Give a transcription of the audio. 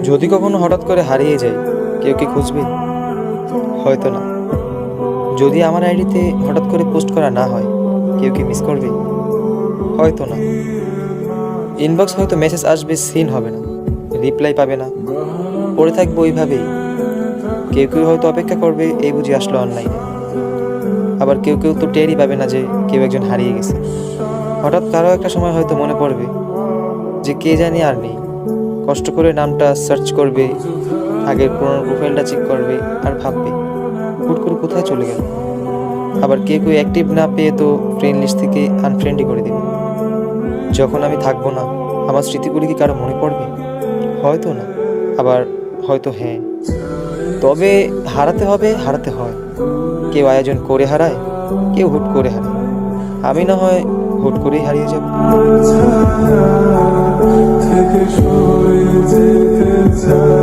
যদি কখনো হঠাৎ করে হারিয়ে যাই, কেউ কি খুঁজবে? হয়তো না। যদি আমার আইডিতে হঠাৎ করে পোস্ট করা না হয়, কেউ কি মিস করবে? হয়তো না। ইনবক্স হয়তো মেসেজ আসবে, সিন হবে না, রিপ্লাই পাবে না, পড়ে থাকবো ওইভাবেই। কেউ কেউ হয়তো অপেক্ষা করবে, এই বুঝি আসলো অনলাইনে। আবার কেউ কেউ তো টেরই পাবে না যে কেউ একজন হারিয়ে গেছে। হঠাৎ কারো একটা সময় হয়তো মনে পড়বে যে কে জানি আর নেই। কষ্ট করে নামটা সার্চ করবে, আগের পুরোনো প্রোফাইলটা চেক করবে, আর ভাববে হুট করে কোথায় চলে গেল। আবার কেউ কেউ অ্যাক্টিভ না পেয়ে তো ফ্রেন্ড লিস্ট থেকে আনফ্রেন্ডই করে দেবে। যখন আমি থাকবো না, আমার স্মৃতিগুলি কি কারো মনে পড়বে? হয়তো না, আবার হয়তো হ্যাঁ। তবে হারাতে হবে, হারাতে হয়। কেউ আয়োজন করে হারায়, কেউ হুট করে হারায়। আমি না হয় হুট করেই হারিয়ে যাব। থেকে সরে যেতে চাই।